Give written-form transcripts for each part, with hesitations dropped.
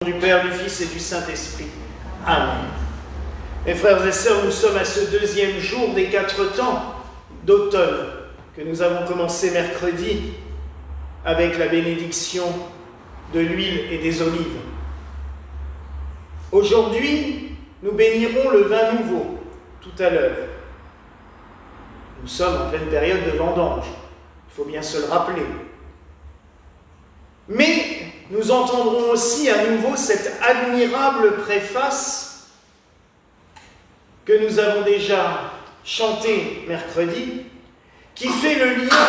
du Père, du Fils et du Saint-Esprit. Amen. Mes frères et sœurs, nous sommes à ce deuxième jour des 4 temps d'automne que nous avons commencé mercredi avec la bénédiction de l'huile et des olives. Aujourd'hui, nous bénirons le vin nouveau, tout à l'heure. Nous sommes en pleine période de vendange, il faut bien se le rappeler. Mais nous entendrons aussi à nouveau cette admirable préface que nous avons déjà chantée mercredi, qui fait le lien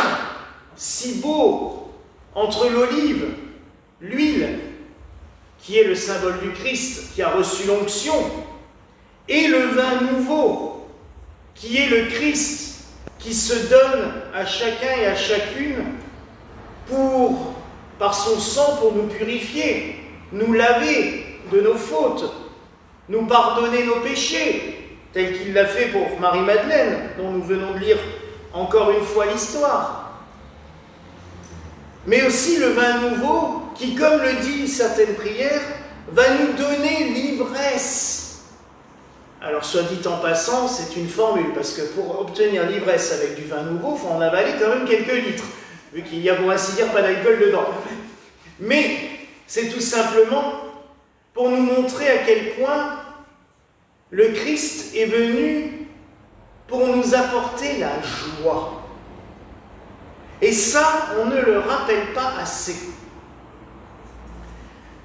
si beau entre l'olive, l'huile, qui est le symbole du Christ, qui a reçu l'onction, et le vin nouveau, qui est le Christ, qui se donne à chacun et à chacune par son sang pour nous purifier, nous laver de nos fautes, nous pardonner nos péchés, tel qu'il l'a fait pour Marie-Madeleine, dont nous venons de lire encore une fois l'histoire. Mais aussi le vin nouveau, qui, comme le dit certaines prières, va nous donner l'ivresse. Alors, soit dit en passant, c'est une formule, parce que pour obtenir l'ivresse avec du vin nouveau, il faut en avaler quand même quelques litres, vu qu'il n'y a, pour ainsi dire, pas d'alcool dedans. Mais c'est tout simplement pour nous montrer à quel point le Christ est venu pour nous apporter la joie. Et ça, on ne le rappelle pas assez.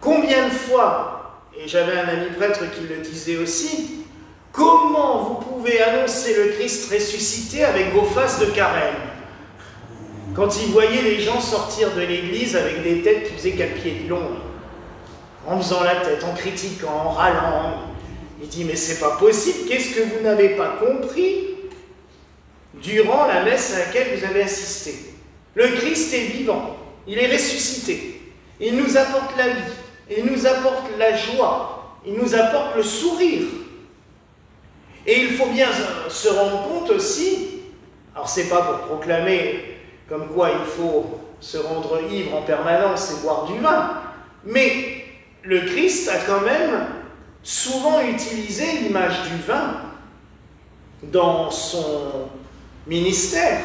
Combien de fois, et j'avais un ami prêtre qui le disait aussi, comment vous pouvez annoncer le Christ ressuscité avec vos faces de carême? Quand il voyait les gens sortir de l'église avec des têtes qui faisaient 4 pieds de long, en faisant la tête, en critiquant, en râlant, il dit, mais c'est pas possible, qu'est-ce que vous n'avez pas compris durant la messe à laquelle vous avez assisté? Le Christ est vivant, il est ressuscité, il nous apporte la vie, il nous apporte la joie, il nous apporte le sourire. Et il faut bien se rendre compte aussi, alors c'est pas pour proclamer comme quoi il faut se rendre ivre en permanence et boire du vin, mais le Christ a quand même souvent utilisé l'image du vin dans son ministère.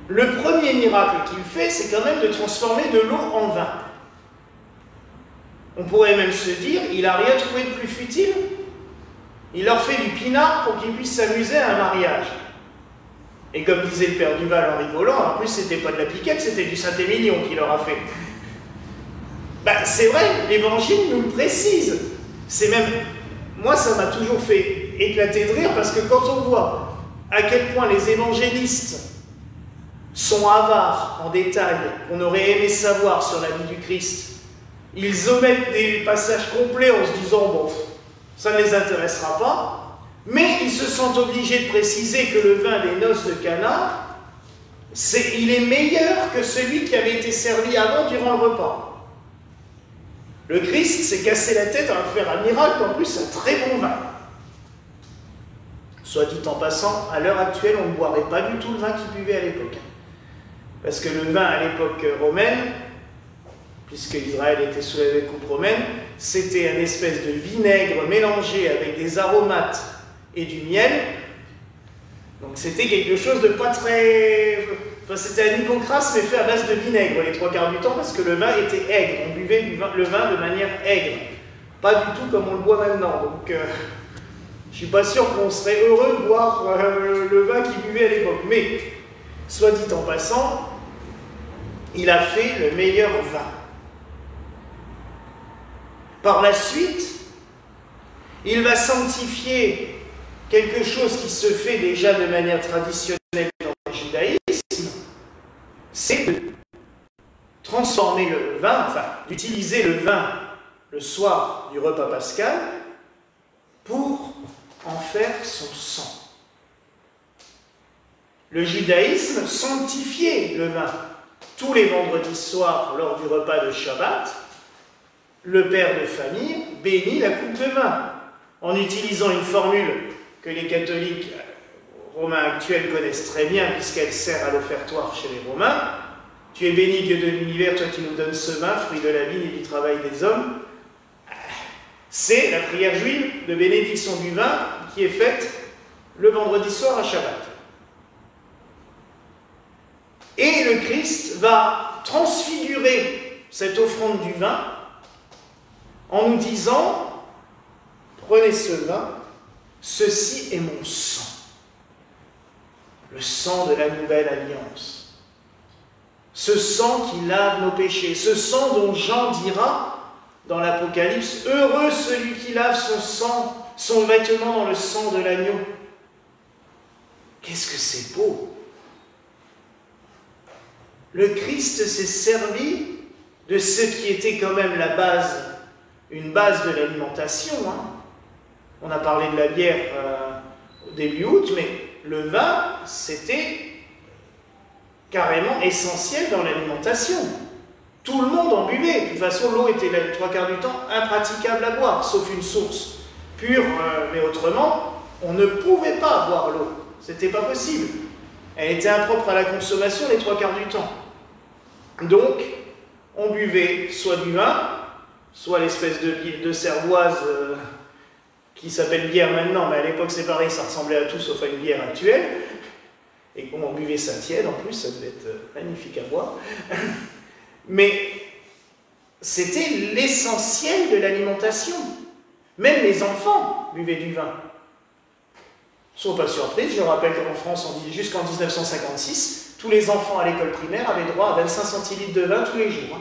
Le premier miracle qu'il fait, c'est quand même de transformer de l'eau en vin. On pourrait même se dire, il n'a rien trouvé de plus futile. Il leur fait du pinard pour qu'ils puissent s'amuser à un mariage. Et comme disait le père Duval en rigolant, en plus c'était pas de la piquette, c'était du Saint-Émilion qu'il leur a fait. C'est vrai, l'évangile nous le précise. C'est même, moi ça m'a toujours fait éclater de rire, parce que quand on voit à quel point les évangélistes sont avares en détail, qu'on aurait aimé savoir sur la vie du Christ, ils omettent des passages complets en se disant, bon, ça ne les intéressera pas, mais ils se sentent obligés de préciser que le vin des noces de Cana, il est meilleur que celui qui avait été servi avant durant le repas. Le Christ s'est cassé la tête à faire un miracle, en plus un très bon vin. Soit dit en passant, à l'heure actuelle, on ne boirait pas du tout le vin qu'ils buvaient à l'époque. Parce que le vin à l'époque romaine, puisque Israël était sous la coupe romaine, c'était une espèce de vinaigre mélangé avec des aromates et du miel. Donc c'était quelque chose de pas très... Enfin, c'était un hypocrase, mais fait à base de vinaigre les 3/4 du temps, parce que le vin était aigre. On buvait le vin de manière aigre. Pas du tout comme on le boit maintenant. Donc je suis pas sûr qu'on serait heureux de boire le vin qu'ils buvaient à l'époque. Mais, soit dit en passant, il a fait le meilleur vin. Par la suite, il va sanctifier quelque chose qui se fait déjà de manière traditionnelle dans le judaïsme, c'est de transformer le vin, enfin d'utiliser le vin le soir du repas pascal pour en faire son sang. Le judaïsme sanctifiait le vin. Tous les vendredis soirs, lors du repas de Shabbat, le père de famille bénit la coupe de vin en utilisant une formule que les catholiques romains actuels connaissent très bien, puisqu'elle sert à l'offertoire chez les Romains. Tu es béni, Dieu de l'univers, toi qui nous donnes ce vin, fruit de la vigne et du travail des hommes. C'est la prière juive de bénédiction du vin qui est faite le vendredi soir à Shabbat. Et le Christ va transfigurer cette offrande du vin en nous disant « Prenez ce vin, ceci est mon sang, le sang de la nouvelle alliance. Ce sang qui lave nos péchés, ce sang dont Jean dira dans l'Apocalypse, heureux celui qui lave son sang, son vêtement dans le sang de l'agneau. » Qu'est-ce que c'est beau! Le Christ s'est servi de ce qui était quand même la base, une base de l'alimentation. On a parlé de la bière au début août, mais le vin, c'était carrément essentiel dans l'alimentation. Tout le monde en buvait. De toute façon, l'eau était les 3/4 du temps impraticable à boire, sauf une source pure, mais autrement, on ne pouvait pas boire l'eau. C'était pas possible. Elle était impropre à la consommation les 3/4 du temps. Donc, on buvait soit du vin, soit l'espèce de cervoise qui s'appelle bière maintenant, mais à l'époque c'est pareil, ça ressemblait à tout sauf à une bière actuelle. Et on buvait ça tiède en plus, ça devait être magnifique à boire. Mais c'était l'essentiel de l'alimentation. Même les enfants buvaient du vin. Ne sois pas surpris, je rappelle qu'en France, jusqu'en 1956, tous les enfants à l'école primaire avaient droit à 25 centilitres de vin tous les jours.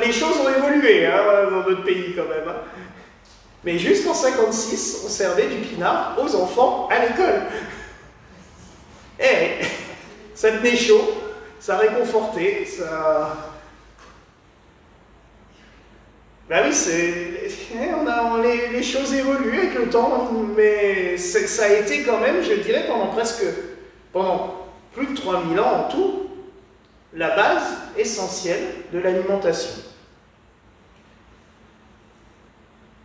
Les choses ont évolué dans notre pays quand même. Mais jusqu'en 1956, on servait du pinard aux enfants à l'école. Ça tenait chaud, ça réconfortait, ça... Ben oui, les choses évoluent avec le temps, mais ça a été quand même, je dirais, pendant plus de 3000 ans en tout, la base essentielle de l'alimentation.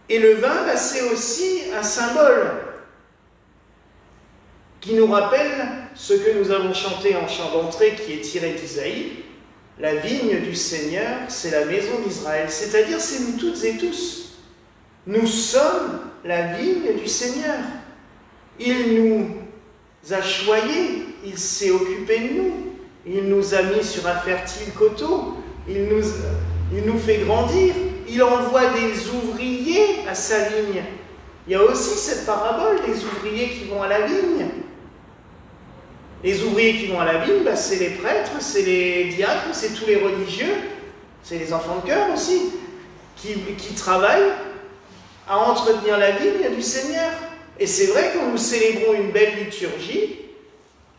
Et le vin, c'est aussi un symbole qui nous rappelle ce que nous avons chanté en chant d'entrée, qui est tiré d'Isaïe. La vigne du Seigneur, c'est la maison d'Israël, c'est-à-dire c'est nous toutes et tous. Nous sommes la vigne du Seigneur. Il nous a choyés, il s'est occupé de nous, il nous a mis sur un fertile coteau, il nous fait grandir, il envoie des ouvriers à sa vigne. Il y a aussi cette parabole des ouvriers qui vont à la vigne. Les ouvriers qui vont à la vigne, c'est les prêtres, c'est les diacres, c'est tous les religieux, c'est les enfants de chœur aussi, qui travaillent à entretenir la vigne du Seigneur. Et c'est vrai, quand nous célébrons une belle liturgie,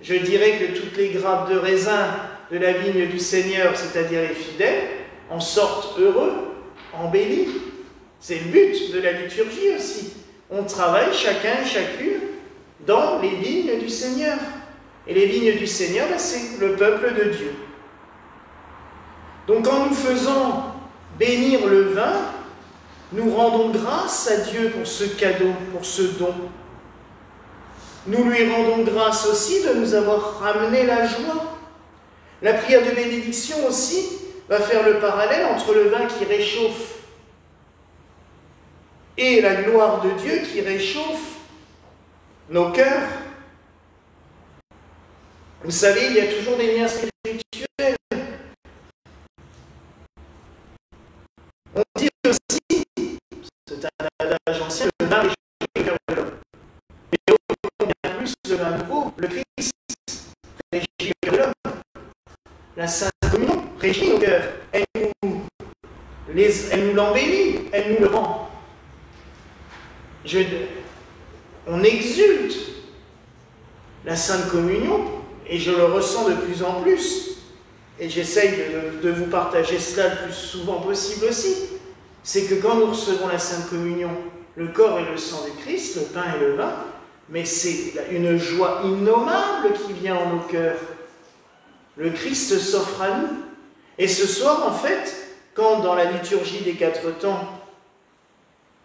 je dirais que toutes les grappes de raisin de la vigne du Seigneur, c'est-à-dire les fidèles, en sortent heureux, embellis. C'est le but de la liturgie aussi. On travaille chacun et chacune dans les vignes du Seigneur. Et les vignes du Seigneur, c'est le peuple de Dieu. Donc en nous faisant bénir le vin, nous rendons grâce à Dieu pour ce cadeau, pour ce don. Nous lui rendons grâce aussi de nous avoir ramené la joie. La prière de bénédiction aussi va faire le parallèle entre le vin qui réchauffe et la gloire de Dieu qui réchauffe nos cœurs. Vous savez, il y a toujours des liens spirituels. On dit aussi, c'est un adage ancien, le vin réchauffe le cœur de l'homme. Mais bien plus le vin nouveau, le Christ régit le cœur de l'homme. La Sainte Communion régit nos cœurs. Elle nous l'embellit, elle nous le rend. On exulte la Sainte Communion. Et je le ressens de plus en plus, et j'essaye de vous partager cela le plus souvent possible aussi, c'est que quand nous recevons la Sainte Communion, le corps et le sang du Christ, le pain et le vin, mais c'est une joie innommable qui vient en nos cœurs. Le Christ s'offre à nous. Et ce soir, en fait, quand dans la liturgie des 4 temps,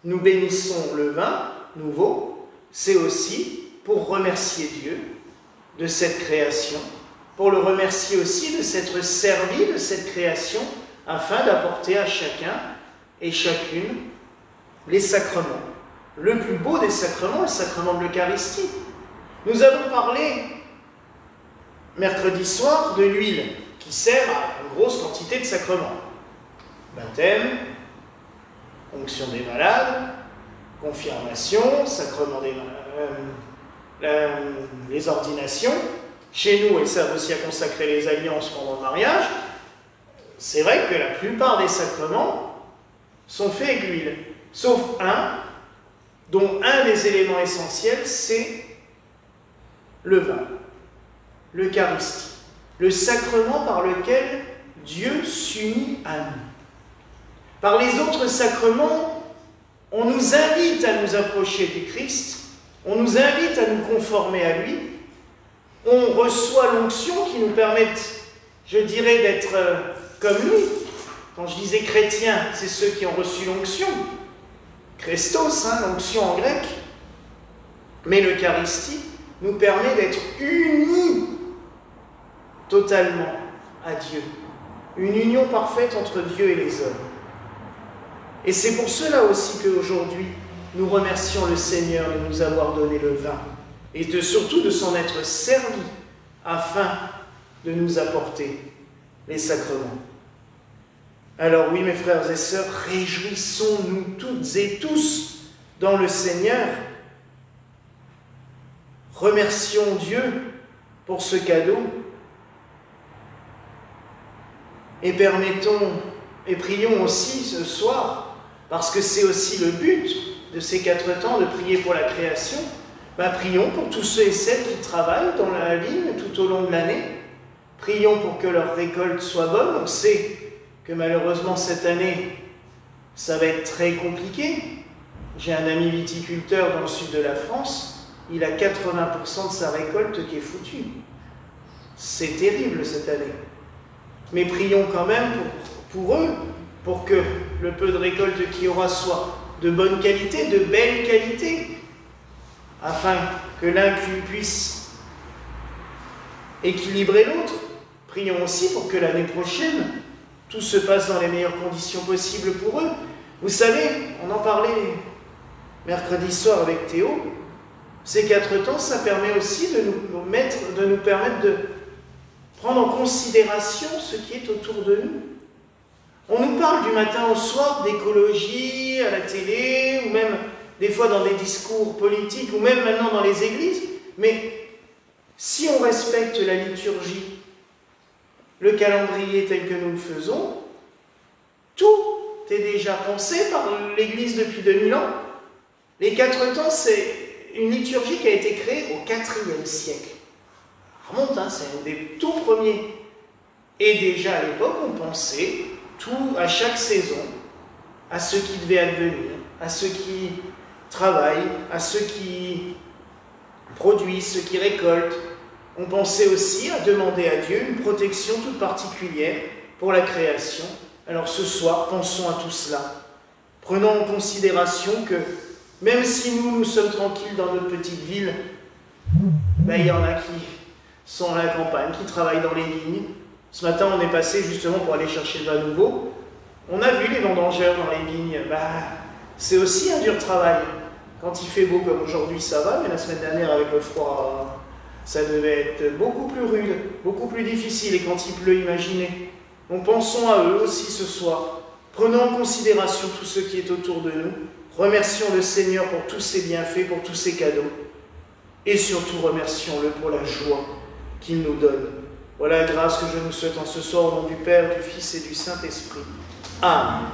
nous bénissons le vin nouveau, c'est aussi pour remercier Dieu de cette création, pour le remercier aussi de s'être servi de cette création afin d'apporter à chacun et chacune les sacrements. Le plus beau des sacrements, le sacrement de l'Eucharistie. Nous avons parlé mercredi soir de l'huile qui sert à une grosse quantité de sacrements. Baptême, onction des malades, confirmation, sacrement des les ordinations. Chez nous, elles servent aussi à consacrer les alliances pendant le mariage. C'est vrai que la plupart des sacrements sont faits avec l'huile, sauf un, dont un des éléments essentiels, c'est le vin, l'Eucharistie, le sacrement par lequel Dieu s'unit à nous. Par les autres sacrements, on nous invite à nous approcher du Christ, on nous invite à nous conformer à lui, on reçoit l'onction qui nous permet, je dirais, d'être comme lui. Quand je disais chrétiens, c'est ceux qui ont reçu l'onction. Christos, l'onction en grec. Mais l'Eucharistie nous permet d'être unis totalement à Dieu. Une union parfaite entre Dieu et les hommes. Et c'est pour cela aussi qu'aujourd'hui, nous remercions le Seigneur de nous avoir donné le vin et surtout de s'en être servi afin de nous apporter les sacrements. Alors oui, mes frères et sœurs, réjouissons-nous toutes et tous dans le Seigneur. Remercions Dieu pour ce cadeau et prions aussi ce soir, parce que c'est aussi le but de ces 4 temps de prier pour la création. Prions pour tous ceux et celles qui travaillent dans la vigne tout au long de l'année. Prions pour que leur récolte soit bonne. On sait que malheureusement cette année, ça va être très compliqué. J'ai un ami viticulteur dans le sud de la France, il a 80% de sa récolte qui est foutue. C'est terrible cette année. Mais prions quand même pour eux, pour que le peu de récolte qu'il y aura soit de bonne qualité, de belle qualité, afin que l'un puisse équilibrer l'autre. Prions aussi pour que l'année prochaine, tout se passe dans les meilleures conditions possibles pour eux. Vous savez, on en parlait mercredi soir avec Théo, ces 4 temps, ça permet aussi de nous permettre de prendre en considération ce qui est autour de nous. On nous parle du matin au soir d'écologie à la télé, ou même des fois dans des discours politiques, ou même maintenant dans les églises, mais si on respecte la liturgie, le calendrier tel que nous le faisons, tout est déjà pensé par l'Église depuis 2000 ans. Les 4 temps, c'est une liturgie qui a été créée au IVe siècle. Remonte, c'est un des tout premiers. Et déjà à l'époque, on pensait tout à chaque saison, à ceux qui devaient advenir, à ceux qui travaillent, à ceux qui produisent, ceux qui récoltent. On pensait aussi à demander à Dieu une protection toute particulière pour la création. Alors ce soir, pensons à tout cela. Prenons en considération que même si nous sommes tranquilles dans notre petite ville, il y en a qui sont à la campagne, qui travaillent dans les vignes. Ce matin, on est passé justement pour aller chercher le vin nouveau. On a vu les vendangeurs dans les vignes. C'est aussi un dur travail. Quand il fait beau comme aujourd'hui, ça va, mais la semaine dernière, avec le froid, ça devait être beaucoup plus rude, beaucoup plus difficile. Et quand il pleut, imaginez. Donc pensons à eux aussi ce soir. Prenons en considération tout ce qui est autour de nous. Remercions le Seigneur pour tous ses bienfaits, pour tous ses cadeaux. Et surtout, remercions-le pour la joie qu'il nous donne. Voilà la grâce que je nous souhaite en ce soir au nom du Père, du Fils et du Saint-Esprit. Amen.